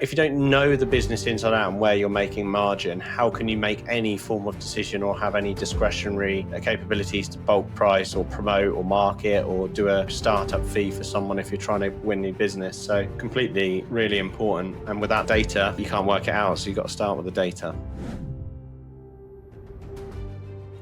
If you don't know the business inside out and where you're making margin, how can you make any form of decision or have any discretionary capabilities to bulk price or promote or market or do a startup fee for someone if you're trying to win new business? So completely really important. And without data, you can't work it out. So you've got to start with the data.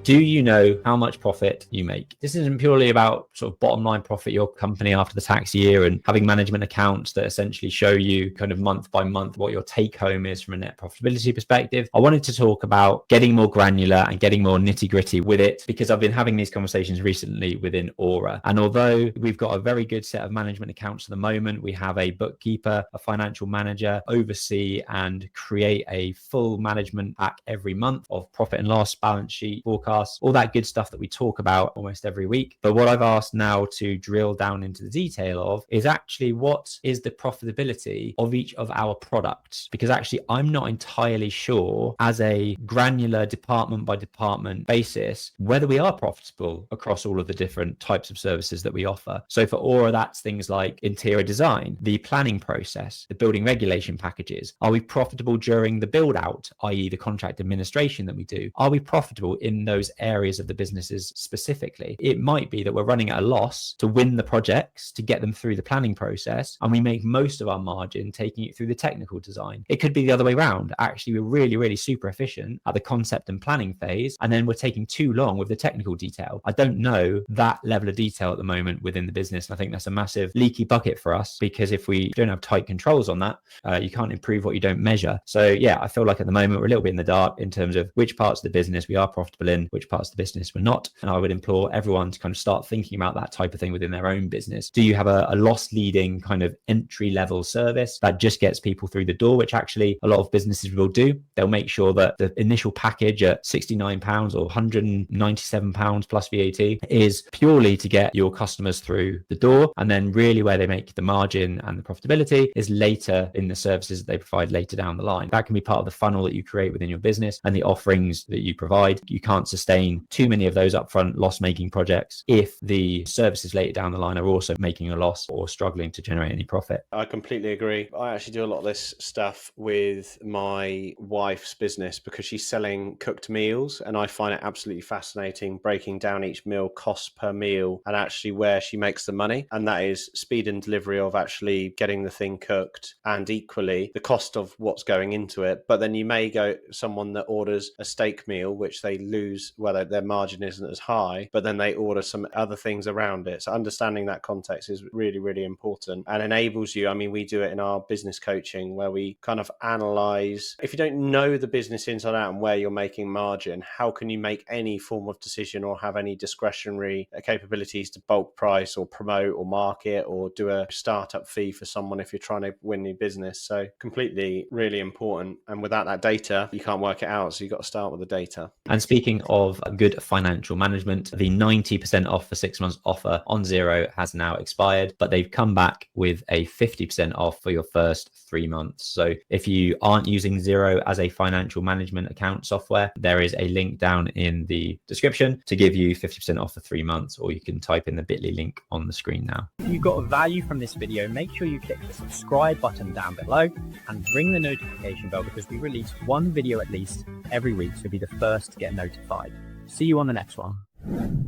Do you know how much profit you make? This isn't purely about sort of bottom line profit, your company after the tax year, and having management accounts that essentially show you kind of month by month what your take home is from a net profitability perspective. I wanted to talk about getting more granular and getting more nitty gritty with it, because I've been having these conversations recently within Aura. And although we've got a very good set of management accounts at the moment, we have a bookkeeper, a financial manager, oversee and create a full management pack every month of profit and loss, balance sheet, forecast, all that good stuff that we talk about almost every week. But what I've asked now to drill down into the detail of is actually what is the profitability of each of our products, because actually I'm not entirely sure as a granular department by department basis whether we are profitable across all of the different types of services that we offer. So for Aura, that's things like interior design, the planning process, the building regulation packages. Are we profitable during the build out, i.e. the contract administration that we do? Are we profitable in those areas of the businesses specifically? It might be that we're running at a loss to win the projects, to get them through the planning process, and we make most of our margin taking it through the technical design. It could be the other way around. Actually, we're really super efficient at the concept and planning phase, and then we're taking too long with the technical detail. I don't know that level of detail at the moment within the business. And I think that's a massive leaky bucket for us, because if we don't have tight controls on that, you can't improve what you don't measure. So yeah, I feel like at the moment we're a little bit in the dark in terms of which parts of the business we are profitable in, which parts of the business we're not. And I would implore everyone to kind of start thinking about that type of thing within their own business. Do you have a loss leading kind of entry level service that just gets people through the door, which actually a lot of businesses will do? They'll make sure that the initial package at £69 or £197 plus VAT is purely to get your customers through the door. And then really where they make the margin and the profitability is later in the services that they provide later down the line. That can be part of the funnel that you create within your business and the offerings that you provide. You can't sustain too many of those upfront loss-making projects if the services later down the line are also making a loss or struggling to generate any profit. I completely agree. I actually do a lot of this stuff with my wife's business because she's selling cooked meals, and I find it absolutely fascinating breaking down each meal cost per meal and actually where she makes the money. And that is speed and delivery of actually getting the thing cooked, and equally the cost of what's going into it. But then you may go someone that orders a steak meal, which they lose, whether their margin isn't as high, but then they order some other things around it. So understanding that context is really important and enables you. I mean, we do it in our business coaching where we kind of analyze. If you don't know the business inside out and where you're making margin, how can you make any form of decision or have any discretionary capabilities to bulk price or promote or market or do a startup fee for someone if you're trying to win new business? So completely really important. And without that data, you can't work it out. So you've got to start with the data. And speaking of good financial management, the 90% off for 6 months offer on Xero has now expired, but they've come back with a 50% off for your first 3 months. So if you aren't using Xero as a financial management account software, there is a link down in the description to give you 50% off for 3 months, or you can type in the bit.ly link on the screen now. If you got value from this video, make sure you click the subscribe button down below and ring the notification bell, because we release one video at least every week, so you'll be the first to get notified. See you on the next one.